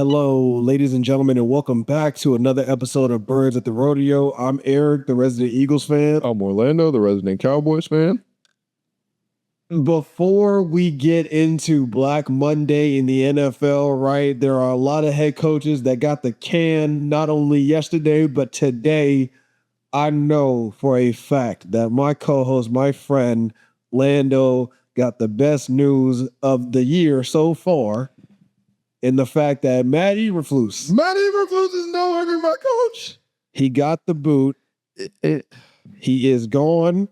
Hello, ladies and gentlemen, and welcome back to another episode of Birds at the Rodeo. I'm Eric, the resident Eagles fan. I'm Orlando, the resident Cowboys fan. Before we get into Black Monday in the NFL, right, there are a lot of head coaches that got the can not only yesterday, but today. I know for a fact that my co-host, my friend, Lando, got the best news of the year so far. In the fact that Matt Eberflus is no longer my coach. He got the boot. He is gone.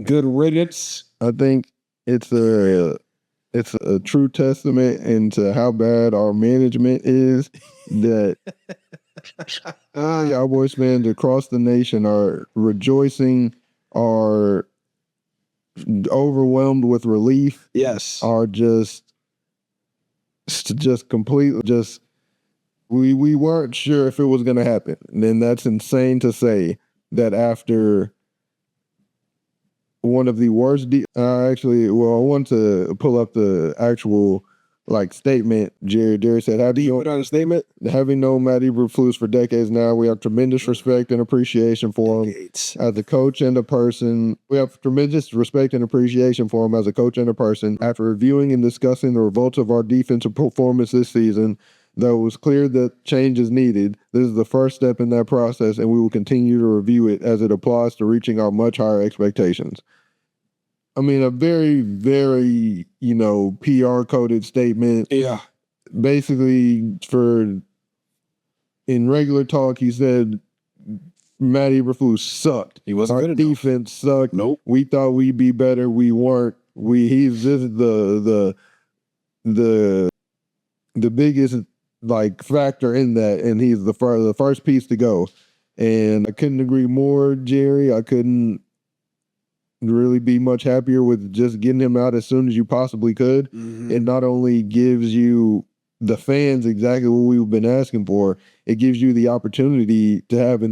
Good riddance. I think it's a true testament into how bad our management is that Cowboys fans across the nation are rejoicing, are overwhelmed with relief. Yes. Are just completely we weren't sure if it was going to happen. And then that's insane to say that after one of the worst I want to pull up the actual statement. Jerry said, "How do you put out a statement? Having known Matt Eberflus for decades now, we have tremendous respect and appreciation for him as a coach and a person. We have tremendous respect and appreciation for him as a coach and a person. After reviewing and discussing the results of our defensive performance this season, though it was clear that change is needed, this is the first step in that process, and we will continue to review it as it applies to reaching our much higher expectations." I mean, a very, very, PR-coded statement. Yeah. Basically, in regular talk, he said Matt Eberflus sucked. He wasn't good enough. Our defense sucked. Nope. We thought we'd be better. We weren't. He's just the biggest factor in that, and he's the first piece to go. And I couldn't agree more, Jerry. I couldn't really be much happier with just getting him out as soon as you possibly could. Mm-hmm. It not only gives you, the fans, exactly what we've been asking for, it gives you the opportunity to have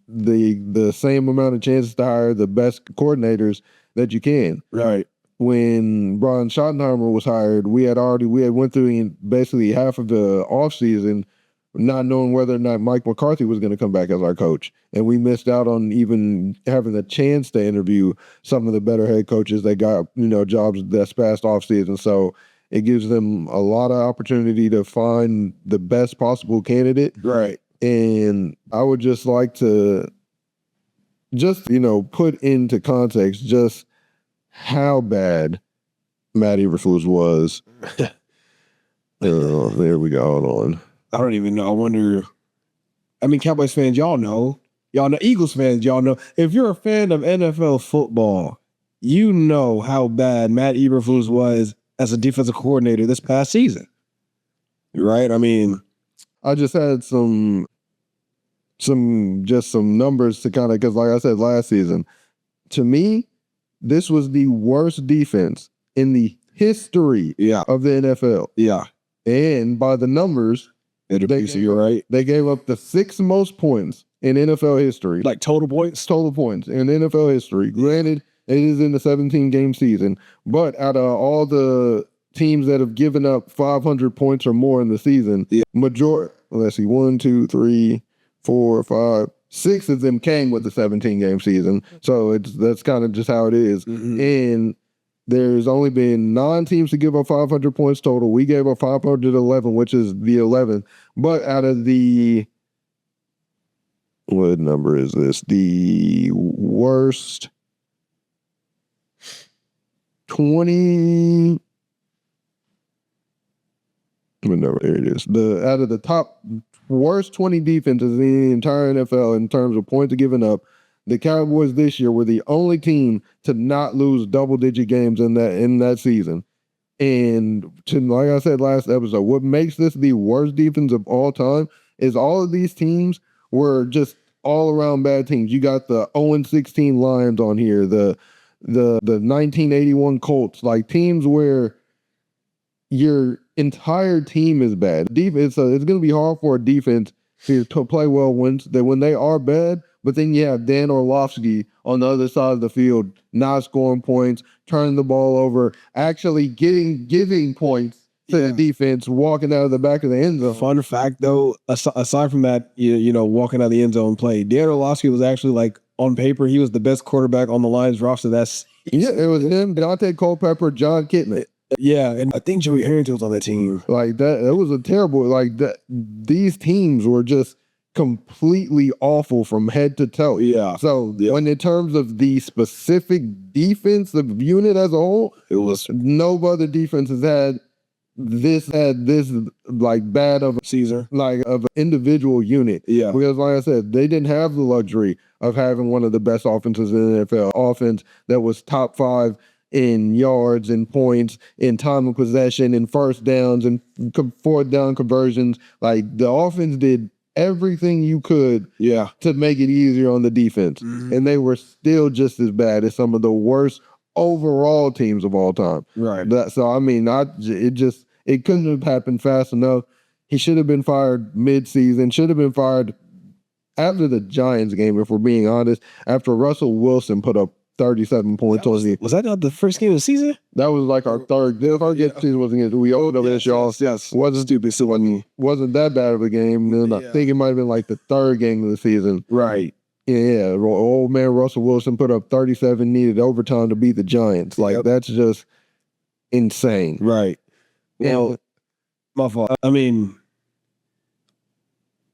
the same amount of chances to hire the best coordinators that you can. Right. When Brian Schottenheimer was hired, we had went through basically half of the offseason not knowing whether or not Mike McCarthy was going to come back as our coach. And we missed out on even having the chance to interview some of the better head coaches that got, jobs this past offseason. So it gives them a lot of opportunity to find the best possible candidate. Right. And I would just like to put into context just how bad Matt Eberflus was. There we go. Hold on. I don't even know. I wonder. I mean, Cowboys fans, y'all know. Eagles fans, y'all know. If you're a fan of NFL football, you know how bad Matt Eberflus was as a defensive coordinator this past season. Right? I mean, I just had some numbers to kind of, because like I said last season, to me, this was the worst defense in the history of the NFL. Yeah. And by the numbers, you're right. They gave up the 6th most points in NFL history. Like total points? Total points in NFL history. Granted, it is in the 17-game season, but out of all the teams that have given up 500 points or more in the season, let's see, 1, 2, 3, 4, 5, 6 of them came with the 17-game season. So that's kind of just how it is. Mm-hmm. And there's only been 9 teams to give up 500 points total. We gave up 511, which is the 11th. But out of the, what number is this? The worst 20. There it is. Out of the top worst 20 defenses in the entire NFL in terms of points given up, the Cowboys this year were the only team to not lose double-digit games in that season. And like I said last episode, what makes this the worst defense of all time is all of these teams were just all-around bad teams. You got the 0-16 Lions on here, the 1981 Colts, like teams where your entire team is bad. It's going to be hard for a defense to play well when they are bad. But then you have Dan Orlovsky on the other side of the field, not scoring points, turning the ball over, actually giving points the defense walking out of the back of the end zone. Fun fact, though, aside from that, you know, walking out of the end zone play, Dan Orlovsky was actually, like, on paper, he was the best quarterback on the Lions roster. Yeah, it was him, Dante Culpepper, John Kitna. Yeah, and I think Joey Harrington was on that team. Like that, it was a terrible. Like that, these teams were just completely awful from head to toe. Yeah. So when in terms of the specific defensive unit as a whole, It was no other defense has had this like bad of Caesar. like of an individual unit. Yeah. Because like I said, they didn't have the luxury of having one of the best offenses in the NFL. Offense that was top 5 in yards and points, in time of possession, in first downs, and fourth down conversions. Like the offense did everything you could to make it easier on the defense. Mm-hmm. And they were still just as bad as some of the worst overall teams of all time. Right. So I mean, it couldn't have happened fast enough. He should have been fired mid-season, should have been fired after the Giants game, if we're being honest, after Russell Wilson put up 37 points. Was that not the first game of the season? That was like our third. The first game of the season wasn't good. We owed this, y'all. Yes. Wasn't stupid. So wasn't that bad of a game. And I think it might have been like the third game of the season. Right. Yeah. Old man Russell Wilson put up 37, needed overtime to beat the Giants. Like that's just insane. Right. Well, my fault. I mean,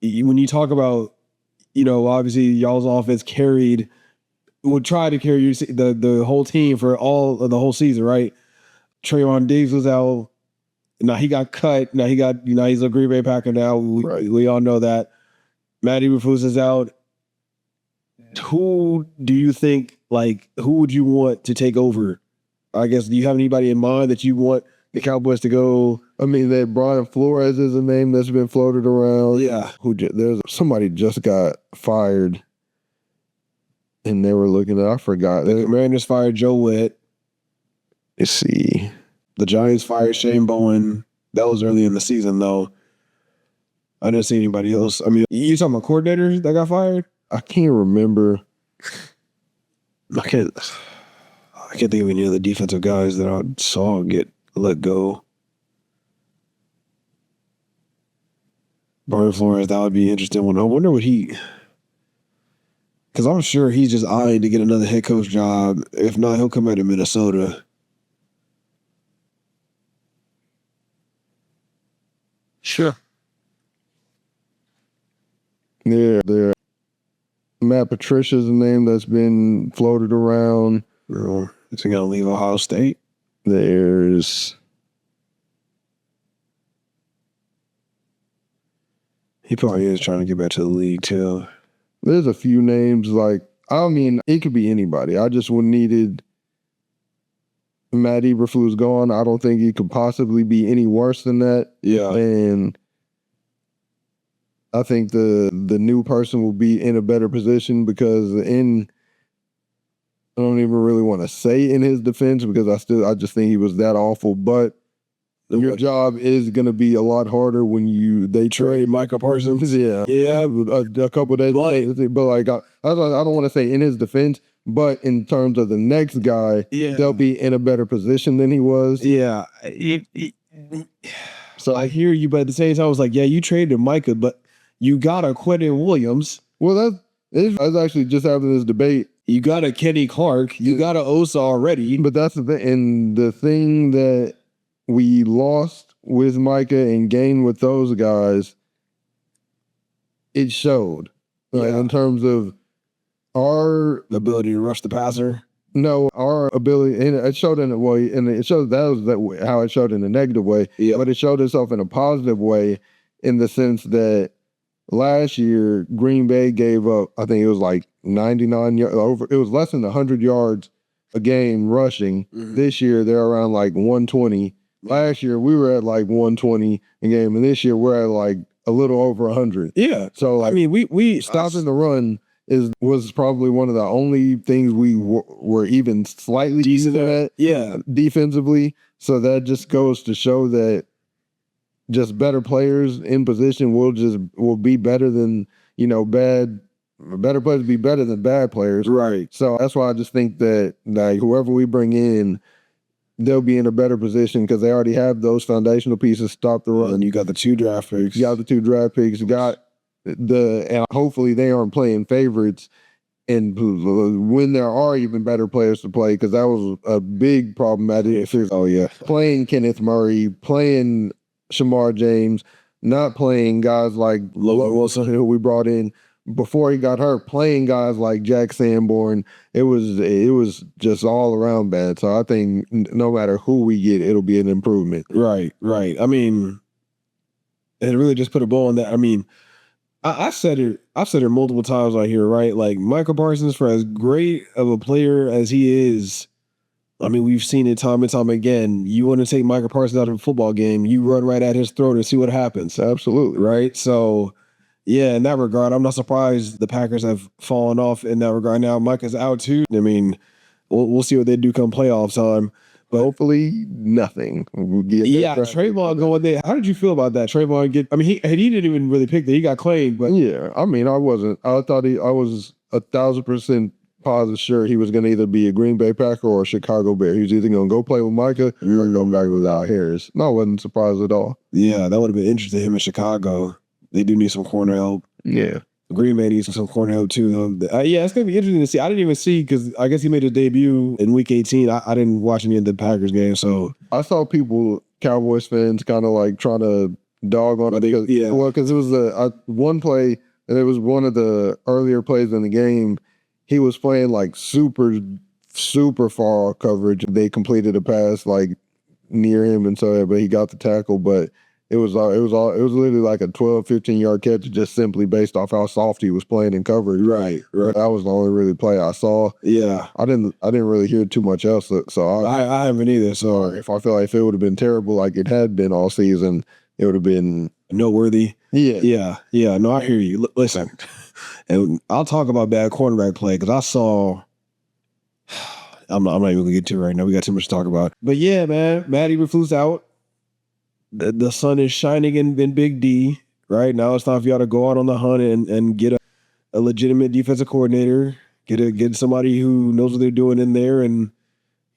when you talk about, you know, obviously y'all's offense would try to carry the whole team for all of the whole season, right? Trayvon Diggs was out. Now he got cut. Now he's a Green Bay Packer now. We all know that. Matt Eberflus is out. Who do you think, like, who would you want to take over? I guess, do you have anybody in mind that you want the Cowboys to go? I mean, that Brian Flores is a name that's been floated around. Yeah. There's somebody just got fired. And they were looking at, I forgot. The Commanders fired Joe Witt. Let's see. The Giants fired Shane Bowen. That was early in the season, though. I didn't see anybody else. I mean, you talking about coordinators that got fired? I can't remember. I can't think of any of the defensive guys that I saw get let go. Brian Flores, that would be an interesting one. I wonder what because I'm sure he's just eyeing to get another head coach job. If not, he'll come out of Minnesota. Sure. Yeah, Matt Patricia's a name that's been floated around. Is he going to leave Ohio State? He probably is trying to get back to the league, too. There's a few names, like, I mean, it could be anybody. I just would needed Matt Eberflus gone. I don't think he could possibly be any worse than that. Yeah. And I think the new person will be in a better position because I don't even really want to say in his defense because I just think he was that awful, but your job is going to be a lot harder when they trade Micah Parsons. Yeah. A couple of days later. But like, I don't want to say in his defense, but in terms of the next guy, they'll be in a better position than he was. Yeah. So I hear you, but at the same time, I was like, yeah, you traded Micah, but you got a Quentin Williams. Well, I was actually just having this debate. You got a Kenny Clark. You got a Osa already. But that's the thing. And the thing that we lost with Micah and gained with those guys, it showed. Like, in terms of our ability to rush the passer. No, our ability, and it showed in a way, and it showed how it showed in a negative way. Yeah. But it showed itself in a positive way, in the sense that last year Green Bay gave up, I think it was like 99 yards. It was less than 100 yards a game rushing. Mm-hmm. This year they're around like 120. Last year we were at like 120 a game, and this year we're at like a little over 100. Yeah. So like, I mean, we stopping the run was probably one of the only things we were even slightly decent at. Yeah. Defensively. So that just goes to show that just better players in position will be better than, better players be better than bad players. Right. So that's why I just think that like whoever we bring in, they'll be in a better position because they already have those foundational pieces stop the run. And you got the 2 draft picks. You got the 2 draft picks. You got and hopefully they aren't playing favorites. And when there are even better players to play, because that was a big problem at it. Oh, yeah. Playing Kenneth Murray, playing Shamar James, not playing guys like Logan Wilson, who we brought in before he got hurt, playing guys like Jack Sanborn. It was just all around bad. So I think no matter who we get, it'll be an improvement. Right. I mean, it really just put a bow on that. I mean, I've said it multiple times out here, right? Like Michael Parsons, for as great of a player as he is, I mean, we've seen it time and time again. You want to take Michael Parsons out of a football game, you run right at his throat and see what happens. Absolutely. Right? So, yeah, in that regard, I'm not surprised the Packers have fallen off in that regard. Now, Mike is out too. I mean, we'll see what they do come playoff time. But hopefully nothing. Yeah, Trayvon going there. How did you feel about that? Trayvon he didn't even really pick that. He got claimed, but yeah, I mean, I was 1,000% positive sure he was going to either be a Green Bay Packer or a Chicago Bear. He was either going to go play with Micah or he was going to go back without Harris. No, I wasn't surprised at all. Yeah, that would have been interesting. Him in Chicago, they do need some corner help. Yeah. Green Bay needs some corner help too. Yeah, it's gonna be interesting to see. I didn't even see because I guess he made his debut in Week 18. I didn't watch any of the Packers games, so I saw people, Cowboys fans, kind of like trying to dog on it because because it was one play and it was one of the earlier plays in the game. He was playing like super far coverage. They completed a pass like near him, and so but he got the tackle, but. It was literally like a 12, 15-yard catch just simply based off how soft he was playing in coverage. Right. That was the only really play I saw. Yeah. I didn't really hear too much else. So I haven't either. So if I feel like if it would have been terrible like it had been all season, it would have been noteworthy. Yeah. Yeah. No, I hear you. Listen, and I'll talk about bad cornerback play because I saw. I'm not even gonna get to it right now. We got too much to talk about. But yeah, man, Matt Eberflus out. The sun is shining in Big D. Right now, it's time for y'all to go out on the hunt and get a legitimate defensive coordinator. Get somebody who knows what they're doing in there, and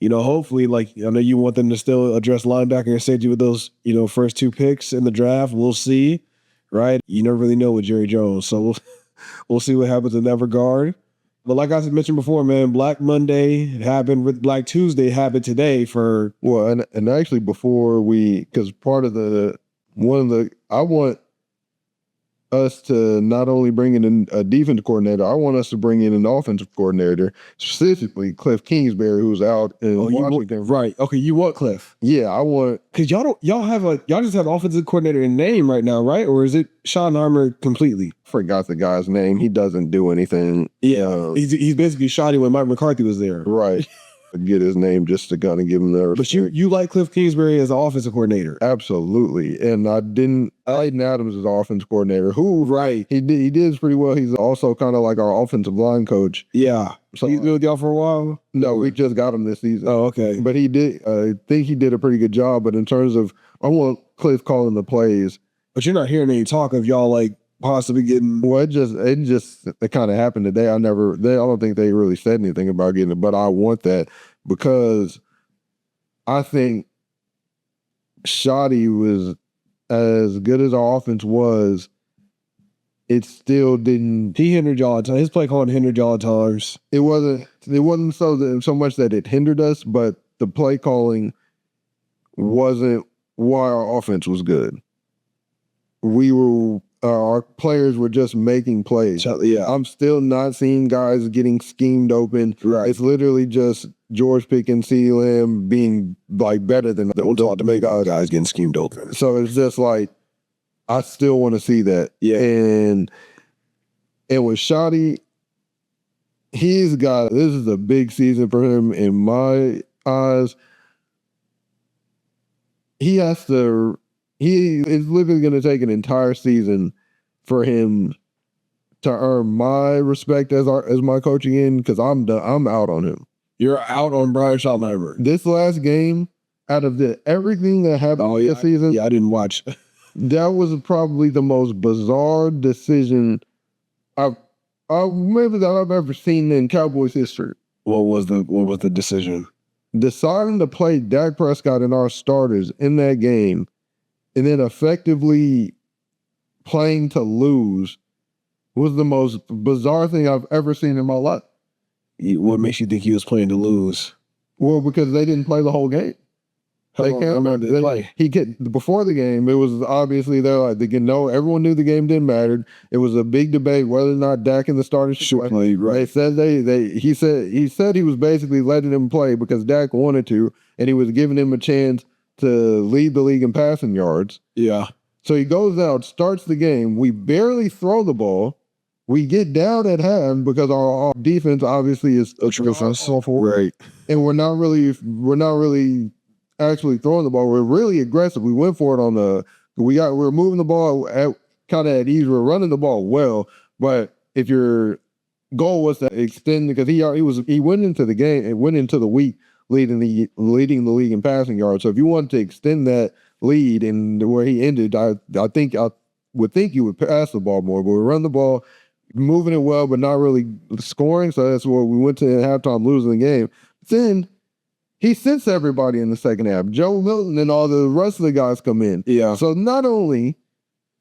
hopefully, like I know you want them to still address linebacker and safety with those first 2 picks in the draft. We'll see, right? You never really know with Jerry Jones, so we'll see what happens in that regard. But like I mentioned before, man, Black Monday happened with Black Tuesday happened today for and actually before because part of I want us to not only bring in a defensive coordinator, I want us to bring in an offensive coordinator, specifically Cliff Kingsbury, who's out in Washington. Right. Okay, you want Cliff? Yeah, I want because y'all just have offensive coordinator in name right now, right? Or is it Sean Armour completely? Forgot the guy's name. He doesn't do anything. Yeah, he's basically shoddy when Mike McCarthy was there. Right. Get his name just to kind of give him the. But you like Cliff Kingsbury as the offensive coordinator? Absolutely, and I didn't. Aiden Adams is the offensive coordinator. Who right? He did pretty well. He's also kind of like our offensive line coach. Yeah, so he's been with y'all for a while. No, we just got him this season. Oh, okay. But he did. I think he did a pretty good job. But in terms of, I want Cliff calling the plays. But you're not hearing any talk of y'all like possibly getting. Well, it kind of happened today. I don't think they really said anything about getting it, but I want that because I think Shoddy was as good as our offense was. It still didn't. He hindered y'all at times. His play calling hindered y'all at times. It wasn't so much that it hindered us, but the play calling wasn't why our offense was good. Our players were just making plays. Yeah. I'm still not seeing guys getting schemed open. Right. It's literally just George Pickens, CeeDee Lamb being like better than to make guys getting schemed open. So it's just like I still want to see that. Yeah. And with Shoddy, this is a big season for him in my eyes. He is literally going to take an entire season for him to earn my respect as my coach again, because I'm out on him. You're out on Brian Schottenheimer. This last game, out of everything that happened this season, I didn't watch. That was probably the most bizarre decision I've ever seen in Cowboys history. What was the decision? deciding to play Dak Prescott and our starters in that game and then effectively playing to lose was the most bizarre thing I've ever seen in my life. What makes you think he was playing to lose? Well, because they didn't play the whole game. They can't. He get before the game. It was obviously they're like everyone knew the game didn't matter. It was a big debate whether or not Dak and the starters should play. Right. They said he said he was basically letting him play because Dak wanted to, and he was giving him a chance to lead the league in passing yards. Yeah. So he goes out, starts the game. We barely throw the ball. We get down at half because our defense obviously is awful. Right. And we're not really actually throwing the ball. We're really aggressive. We went for it we're moving the ball kind of at ease. We're running the ball well, but if your goal was to extend, because he went into the game and went into the week leading the league in passing yards. So if you wanted to extend that lead and where he ended, I would think you would pass the ball more, but we run the ball, moving it well, but not really scoring. So that's where we went to halftime losing the game. Then he sits everybody in the second half. Joe Milton and all the rest of the guys come in. Yeah. So not only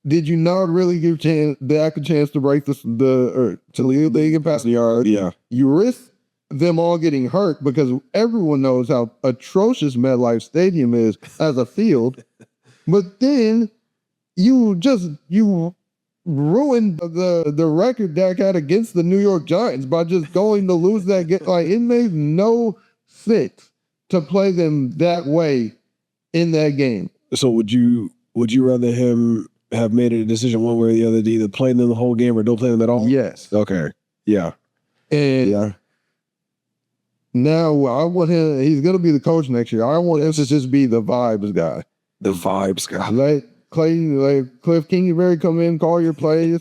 did you not really give Dak a chance to break to lead the league in passing yards, yeah, you risk them all getting hurt because everyone knows how atrocious MetLife Stadium is as a field. But then you ruined the record Dak had against the New York Giants by just going to lose that game. Like, it made no sense to play them that way in that game. So would you rather him have made a decision one way or the other to either play them the whole game or don't play them at all? Yes. Okay. Yeah. And yeah. Now I want him. He's going to be the coach next year. I want him to just be the vibes guy. The vibes guy. Let Cliff Kingsbury come in, call your plays,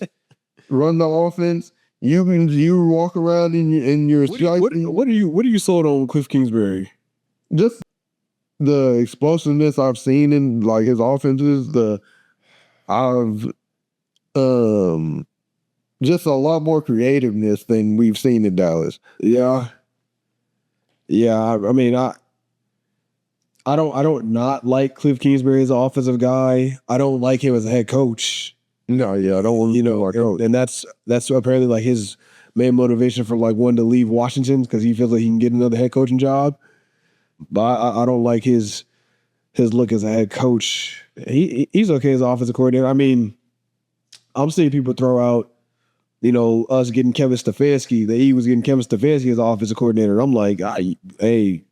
run the offense. You walk around in your. What are you sold on Cliff Kingsbury? Just the explosiveness I've seen in like his offenses. Just a lot more creativeness than we've seen in Dallas. Yeah. Yeah, I mean, I don't not like Cliff Kingsbury as an offensive guy. I don't like him as a head coach. No, yeah, I don't want our coach. And that's apparently like his main motivation for like wanting to leave Washington because he feels like he can get another head coaching job. But I don't like his look as a head coach. He's okay as an offensive coordinator. I mean, I'm seeing people throw out, us getting Kevin Stefanski, that he was getting Kevin Stefanski as offensive coordinator. I'm like, hey,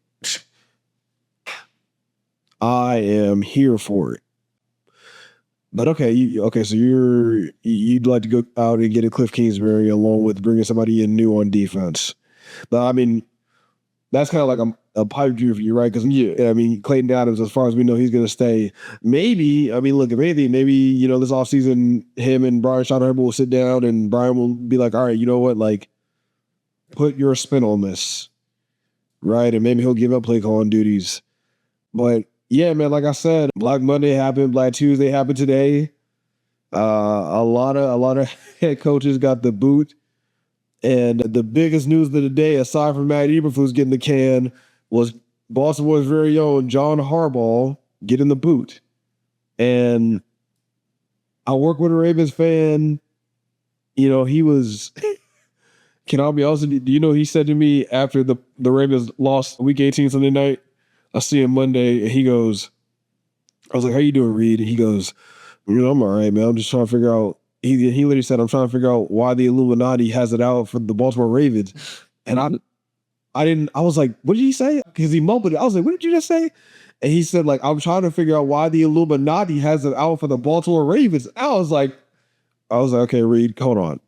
I am here for it. But okay, so you'd like to go out and get a Cliff Kingsbury along with bringing somebody in new on defense. But I mean, that's kind of like a pipe dream for you, right? Because I mean, Clayton Adams, as far as we know, he's going to stay. Maybe, I mean, look, if anything, maybe this offseason, him and Brian Schottenheimer will sit down and Brian will be like, all right, you know what, like, put your spin on this, right? And maybe he'll give up play calling duties. But yeah, man, like I said, Black Monday happened, Black Tuesday happened today. A lot of head coaches got the boot. And the biggest news of the day, aside from Matt Eberflus getting the can, was Baltimore's very own John Harbaugh getting the boot. And I work with a Ravens fan. He was, can I be honest with you, do you know he said to me after the Ravens lost week 18 Sunday night, I see him Monday, and he goes, I was like, how you doing, Reed? And he goes, I'm all right, man. I'm just trying to figure out. He literally said, I'm trying to figure out why the Illuminati has it out for the Baltimore Ravens. And I was like, what did he say? Because he mumbled it. I was like, what did you just say? And he said, like, I'm trying to figure out why the Illuminati has it out for the Baltimore Ravens. I was like, okay, Reed, hold on.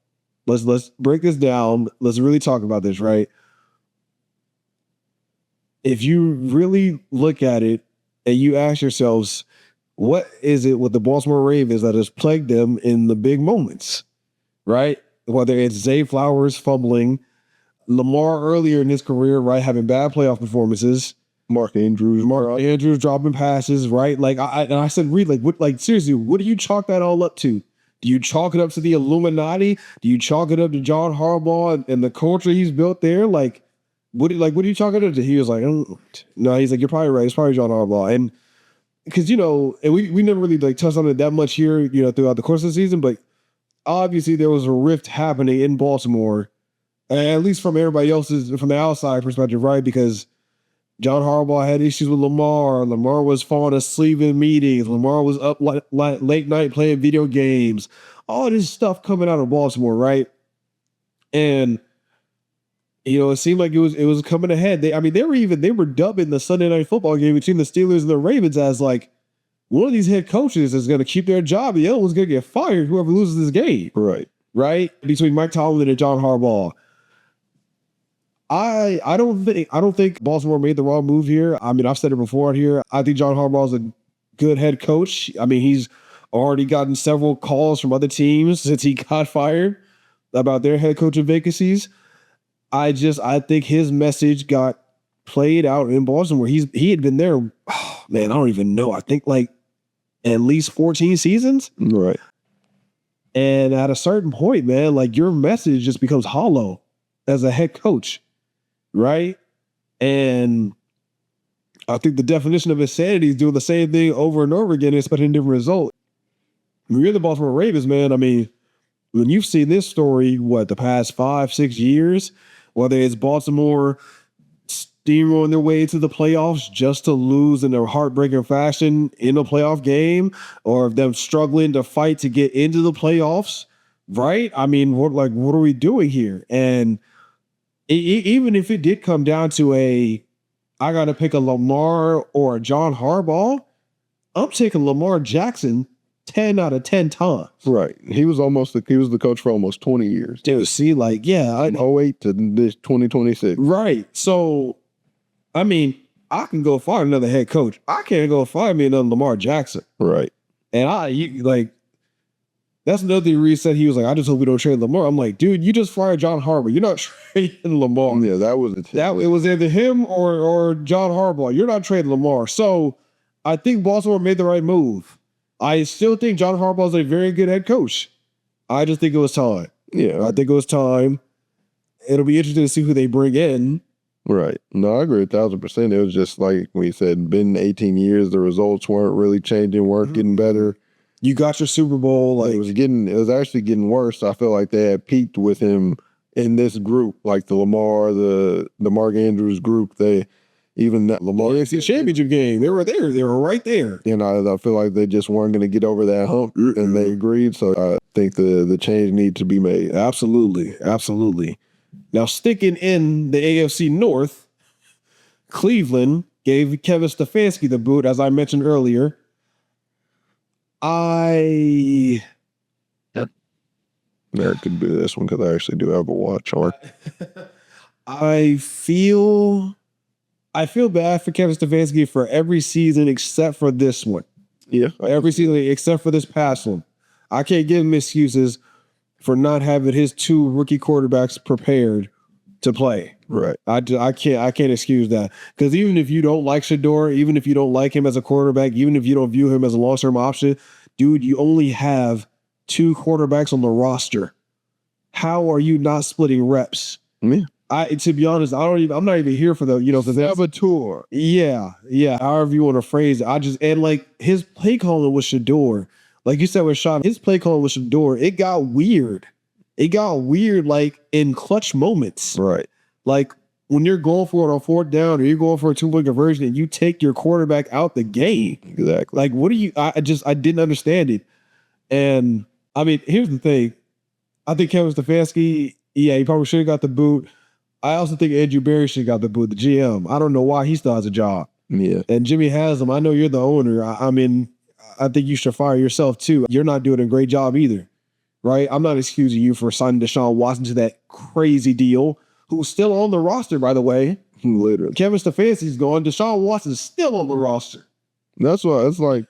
Let's break this down. Let's really talk about this, right? If you really look at it and you ask yourselves, what is it with the Baltimore Ravens that has plagued them in the big moments, right? Whether it's Zay Flowers fumbling, Lamar earlier in his career, right, having bad playoff performances, Mark Andrews dropping passes, right? Like I said, Reed, like seriously, what do you chalk that all up to? Do you chalk it up to the Illuminati? Do you chalk it up to John Harbaugh and the culture he's built there? Like, what are you talking to? He was like, no, he's like, you're probably right. It's probably John Harbaugh. And because, and we never really like touched on it that much here, throughout the course of the season, but obviously there was a rift happening in Baltimore, at least from everybody else's, from the outside perspective, right? Because John Harbaugh had issues with Lamar. Lamar was falling asleep in meetings. Lamar was up late night playing video games. All this stuff coming out of Baltimore, right? And it seemed like it was coming ahead. They were dubbing the Sunday Night Football game between the Steelers and the Ravens as like one of these head coaches is going to keep their job. The other one's going to get fired. Whoever loses this game, right? Between Mike Tomlin and John Harbaugh. I don't think Baltimore made the wrong move here. I mean, I've said it before here. I think John Harbaugh is a good head coach. I mean, he's already gotten several calls from other teams since he got fired about their head coaching vacancies. I think his message got played out in Baltimore. He had been there, oh, man, I don't even know. I think like at least 14 seasons. Right. And at a certain point, man, like your message just becomes hollow as a head coach. Right. And I think the definition of insanity is doing the same thing over and over again and expecting a different result. When you're the Baltimore Ravens, man, I mean, when you've seen this story, the past 5-6 years, whether it's Baltimore steamrolling their way to the playoffs just to lose in a heartbreaking fashion in a playoff game, or them struggling to fight to get into the playoffs, right? I mean, what are we doing here? And even if it did come down to I got to pick a Lamar or a John Harbaugh, I'm taking Lamar Jackson 10 out of 10 times. Right. He was the coach for almost 20 years. Dude, see, like, yeah. 08 to this 2026. Right. So, I mean, I can go find another head coach. I can't go find me another Lamar Jackson. Right. And that's another thing Reed said. He was like, I just hope we don't trade Lamar. I'm like, dude, you just fired John Harbaugh. You're not trading Lamar. Yeah, that was it. It was either him or John Harbaugh. You're not trading Lamar. So I think Baltimore made the right move. I still think John Harbaugh is a very good head coach. I just think it was time. Yeah. I think it was time. It'll be interesting to see who they bring in. Right. No, I agree 1,000%. It was just like we said, been 18 years. The results weren't really changing, weren't getting better. You got your Super Bowl. It was actually getting worse. I feel like they had peaked with him in this group, like the Lamar, the Mark Andrews group. Lamar. AFC Championship game. They were there. They were right there. And I feel like they just weren't going to get over that hump, and they agreed. So I think the change needs to be made. Absolutely. Absolutely. Now, sticking in the AFC North, Cleveland gave Kevin Stefanski the boot, as I mentioned earlier. There could be this one because I actually do have a watch on. I feel bad for Kevin Stefanski for every season except for this one. Yeah. Every season except for this past one. I can't give him excuses for not having his two rookie quarterbacks prepared to play. Right. I can't excuse that. Because even if you don't like Shador, even if you don't like him as a quarterback, even if you don't view him as a long-term option, dude, you only have two quarterbacks on the roster. How are you not splitting reps? Yeah. To be honest, I'm not even here for the, saboteur. Yeah. However you want to phrase it. And like his play calling with Shador, like you said with Sean, his play calling with Shador, it got weird. It got weird, like in clutch moments. Right. Like when you're going for it on fourth down or you're going for a 2-point conversion and you take your quarterback out the game. Exactly. Like, what do you, I didn't understand it. And I mean, here's the thing. I think Kevin Stefanski, he probably should have got the boot. I also think Andrew Berry should have got the boot, the GM. I don't know why he still has a job. Yeah. And Jimmy Haslam, I know you're the owner. I mean, I think you should fire yourself too. You're not doing a great job either, right? I'm not excusing you for signing Deshaun Watson to that crazy deal, who's still on the roster, by the way. Literally. Kevin Stefanski's gone. Deshaun Watson's still on the roster. That's why it's like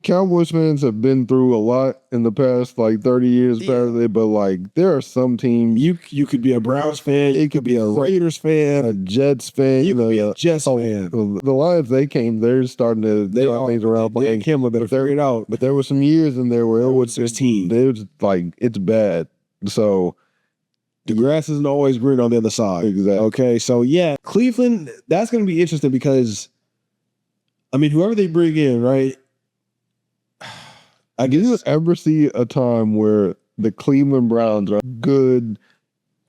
Cowboys fans have been through a lot in the past, like 30 years, apparently, but like there are some teams. You could be a Browns fan. You could be a Raiders fan. A Jets fan. You could be a Jets fan. The Lions, they're starting to turn things around. They Kimler better figure it out. But there were some years in there where it was 16. It was like, it's bad. So The grass isn't always green on the other side. Exactly. Okay, so yeah, Cleveland, that's going to be interesting because, I mean, whoever they bring in, right? Do you ever see a time where the Cleveland Browns are good?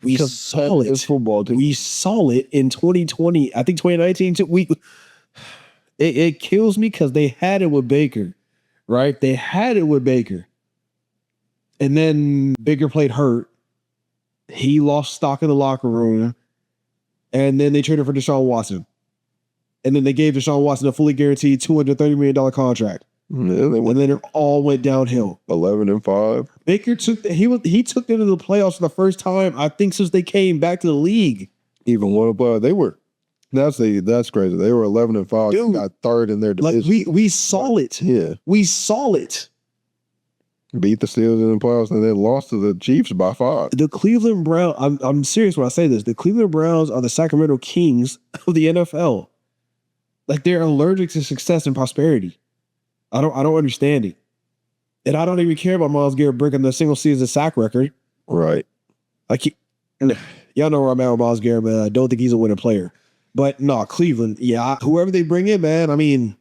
We saw it. Football team. We saw it in 2020. I think 2019 too. It kills me because they had it with Baker, right? They had it with Baker. And then Baker played hurt. He lost stock in the locker room. And then they traded for Deshaun Watson. And then they gave Deshaun Watson a fully guaranteed $230 million contract. And then it all went downhill. 11-5. Baker took them to the playoffs for the first time, I think, since they came back to the league. Even one above. They were. That's crazy. They were 11-5. Dude, got third in their division. Like we saw it. Yeah. We saw it. Beat the Steelers in the playoffs and then lost to the Chiefs by 5. The Cleveland Browns, I'm serious when I say this. The Cleveland Browns are the Sacramento Kings of the NFL. Like, they're allergic to success and prosperity. I don't understand it. And I don't even care about Myles Garrett breaking the single season sack record. Right. Y'all know where I'm at with Myles Garrett, but I don't think he's a winning player. But no, Cleveland, yeah, whoever they bring in, man, I mean,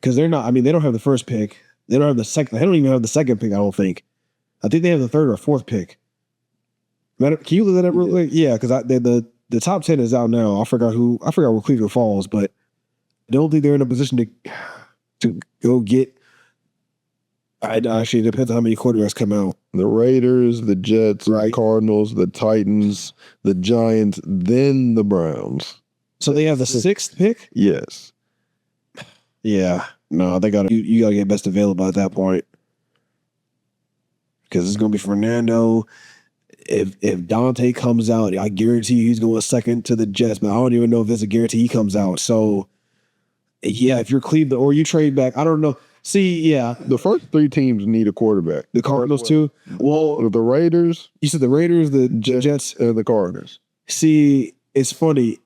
because they don't have the first pick. They don't have the second. They don't even have the second pick, I don't think. I think they have the third or fourth pick. Can you look that up real quick? Yeah, because the top 10 is out now. I forgot where Cleveland falls, but I don't think they're in a position to go get. Actually, it depends on how many quarterbacks come out. The Raiders, the Jets, right. The Cardinals, the Titans, the Giants, then the Browns. So they have the sixth pick? Yes. Yeah. No, you gotta get best available at that point. Because it's gonna be Fernando. If Dante comes out, I guarantee you he's going second to the Jets, but I don't even know if there's a guarantee he comes out. So yeah, if you're Cleveland or you trade back, I don't know. See, yeah. The first 3 teams need a quarterback. The Cardinals too? Well, the Raiders. You said the Raiders, the Jets, and the Cardinals. See, it's funny.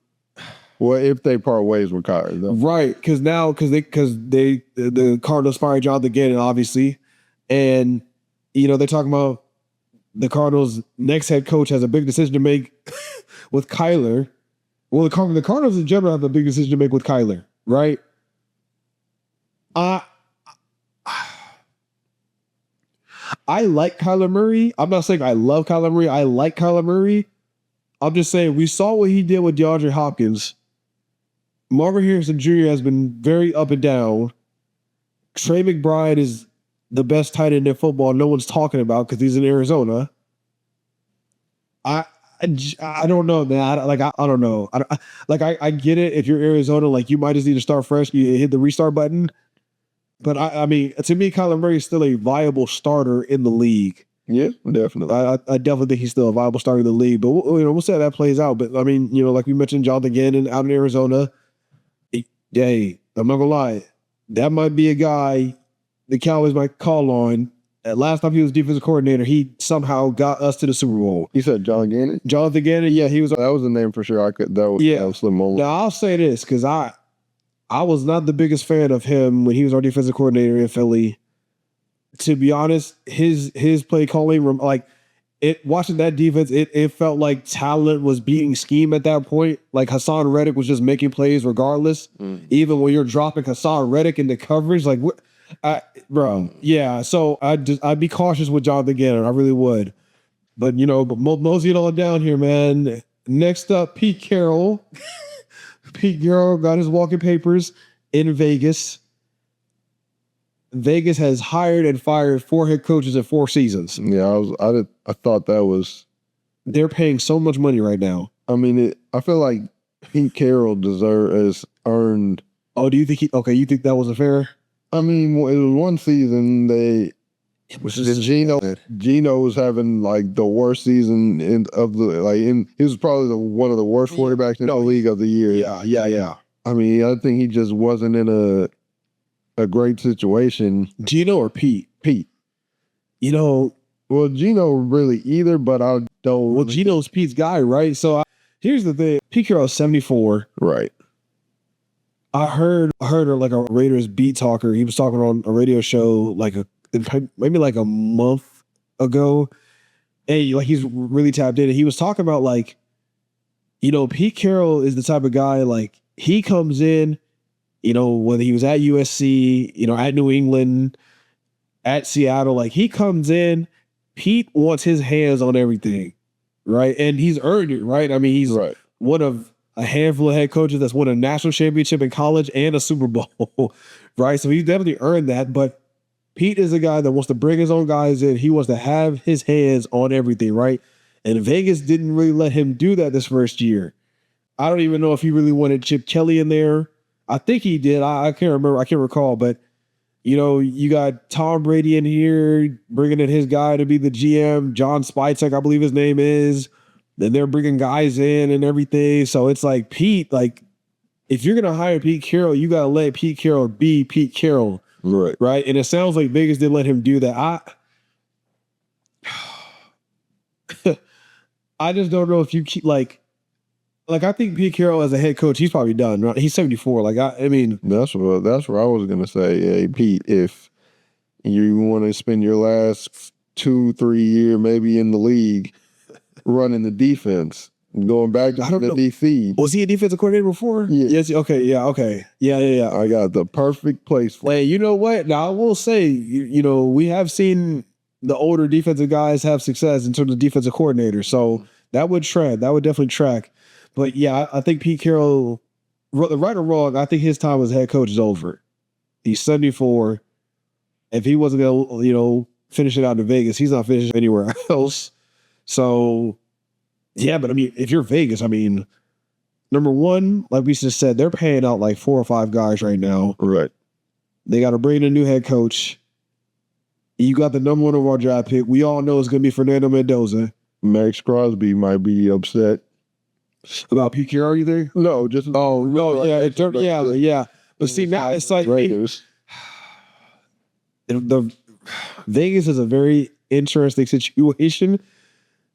Well, if they part ways with Kyrie, though. Right, because the Cardinals fired Jonathan Gannon, obviously, and they're talking about the Cardinals' next head coach has a big decision to make with Kyler. Well, the Cardinals in general have a big decision to make with Kyler, right? I like Kyler Murray. I'm not saying I love Kyler Murray. I like Kyler Murray. I'm just saying we saw what he did with DeAndre Hopkins. Marvin Harrison Jr. has been very up and down. Trey McBride is the best tight end in football no one's talking about because he's in Arizona. I don't know, man. I don't know. I get it. If you're Arizona, like, you might just need to start fresh. You hit the restart button. But I mean, to me, Kyler Murray is still a viable starter in the league. Yeah, definitely. I definitely think he's still a viable starter in the league. But we'll see how that plays out. But I mean, like we mentioned, Jonathan Gannon out in Arizona. Hey, I'm not gonna lie, that might be a guy the Cowboys might call on. Last time he was defensive coordinator, he somehow got us to the Super Bowl. You said John Gannon? Jonathan Gannon, yeah, he was. That was the name for sure. That was Slim Moment. Now I'll say this because I was not the biggest fan of him when he was our defensive coordinator in Philly. To be honest, his play calling, like, watching that defense, it felt like talent was beating scheme at that point. Like, Hassan Reddick was just making plays regardless. Even when you're dropping Hassan Reddick into coverage, like, bro, yeah. So I'd be cautious with Jonathan Gannon. I really would. But moseying on down here, man. Next up, Pete Carroll. Pete Carroll got his walking papers in Vegas. Vegas has hired and fired 4 head coaches in 4 seasons. Yeah, I thought that was. They're paying so much money right now. I mean, I feel like Pete Carroll has earned. Oh, do you think you think that wasn't fair? I mean, it was one season Geno was having like the worst season he was probably one of the worst quarterbacks in the league of the year. Yeah. I mean, I think he just wasn't in a great situation. Geno or Pete? Pete. Well, Geno really either, but I don't. Well, Geno's Pete's guy, right? So here's the thing: Pete Carroll's 74, right? I heard like a Raiders beat talker. He was talking on a radio show maybe like a month ago, hey, like he's really tapped in. And he was talking about like, Pete Carroll is the type of guy like he comes in, whether he was at USC, at New England, at Seattle, like he comes in, Pete wants his hands on everything, right? And he's earned it, right? I mean, he's one of a handful of head coaches that's won a national championship in college and a Super Bowl, right? So he's definitely earned that. But Pete is a guy that wants to bring his own guys in. He wants to have his hands on everything, right? And Vegas didn't really let him do that this first year. I don't even know if he really wanted Chip Kelly in there. I think he did. I can't remember. I can't recall. But, you got Tom Brady in here, bringing in his guy to be the GM, John Spicek, I believe his name is. Then they're bringing guys in and everything. So it's like Pete, like, if you're going to hire Pete Carroll, you got to let Pete Carroll be Pete Carroll. Right. Right. And it sounds like Vegas didn't let him do that. I just don't know if you keep like I think Pete Carroll as a head coach, he's probably done. Right? He's 74. Like I mean, that's what I was gonna say. Hey, Pete, if you want to spend your last 2-3 years maybe in the league running the defense, going back to the DC. Was he a defensive coordinator before? Yeah. Yes. Okay. Yeah. Okay. Yeah. I got the perfect place for. Hey, you know what? Now I will say, we have seen the older defensive guys have success in terms of defensive coordinators. So that would trend. That would definitely track. But yeah, I think Pete Carroll, right or wrong, I think his time as head coach is over. He's 74. If he wasn't gonna, finish it out in Vegas, he's not finishing anywhere else. So yeah, but I mean, if you're Vegas, I mean, number one, like we just said, they're paying out like 4 or 5 guys right now. Right. They got to bring in a new head coach. You got the number 1 overall draft pick. We all know it's going to be Fernando Mendoza. Max Crosby might be upset about Pete Carroll. You think? No, just yeah. But see, now it's like the Vegas is a very interesting situation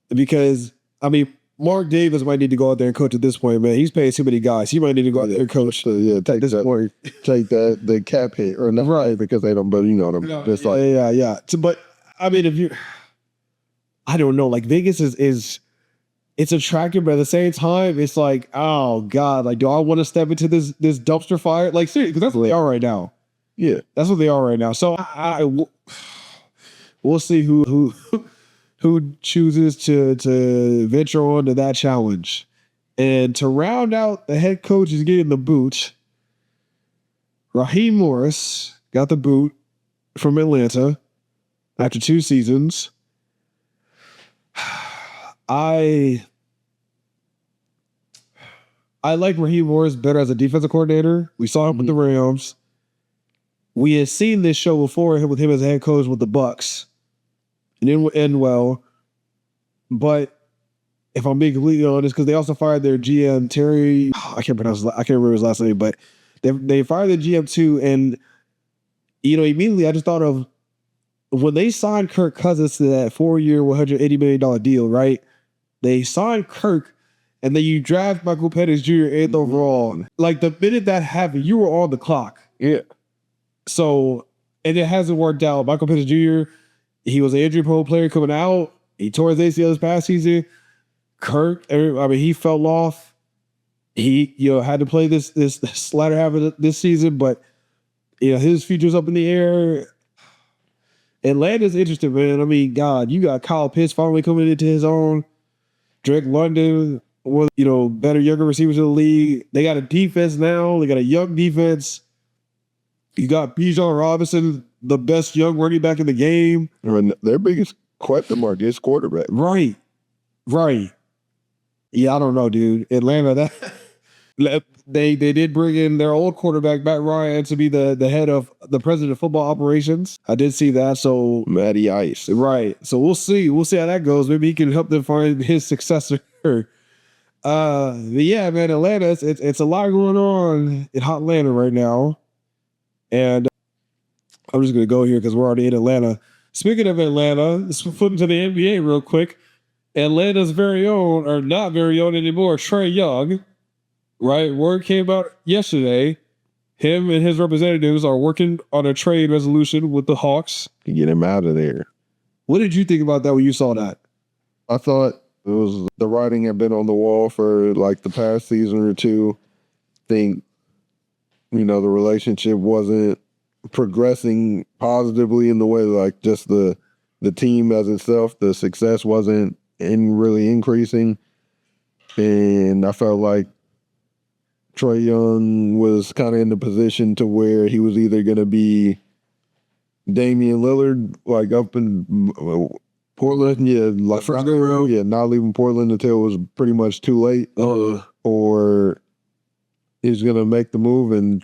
because I mean, Mark Davis might need to go out there and coach at this point, man. He's paying too many guys. He might need to go out there and coach. Take that the cap hit or not, right? Because they don't, but yeah. So, but I mean, I don't know. Like Vegas is it's attractive, but at the same time, it's like, oh God, like, do I want to step into this dumpster fire? Like, seriously, because that's what they are right now. Yeah, that's what they are right now. So we'll see who chooses to venture onto that challenge. And to round out the head coach is getting the boot. Raheem Morris got the boot from Atlanta after 2 seasons. I like Raheem Morris better as a defensive coordinator. We saw him with the Rams. We had seen this show before with him as a head coach with the Bucks. And it didn't end well. But if I'm being completely honest, because they also fired their GM, Terry, I can't remember his last name, but they fired the GM too. And, immediately I just thought of when they signed Kirk Cousins to that 4-year, $180 million deal, right? They signed Kirk, and then you draft Michael Penix Jr. 8th overall. Like, the minute that happened, you were on the clock. Yeah. So, and it hasn't worked out. Michael Penix Jr., he was an injury-prone player coming out. He tore his ACL this past season. Kirk, he fell off. He, had to play this latter half of this season, but, his future's up in the air. Atlanta's interesting, man. I mean, God, you got Kyle Pitts finally coming into his own. Drake London, one of better younger receivers in the league. They got a defense now. They got a young defense. You got Bijan Robinson, the best young running back in the game. Their biggest question mark is quarterback. Right. Yeah, I don't know, dude. Atlanta, they did bring in their old quarterback, Matt Ryan, to be the head of the president of football operations. I did see that. So Matty Ice. Right. So we'll see. We'll see how that goes. Maybe he can help them find his successor. But yeah, man, Atlanta, it's a lot going on in hot Atlanta right now. And I'm just going to go here because we're already in Atlanta. Speaking of Atlanta, let's flip into the NBA real quick. Atlanta's very own, or not very own anymore, Trae Young. Right, word came out yesterday. Him and his representatives are working on a trade resolution with the Hawks to get him out of there. What did you think about that when you saw that? I thought it was the writing had been on the wall for like the past season or two. Think, the relationship wasn't progressing positively in the way like just the team as itself, the success wasn't really increasing. And I felt like Trae Young was kind of in the position to where he was either going to be Damian Lillard, like up in Portland, like First go round. not leaving Portland until it was pretty much too late, or he's gonna make the move and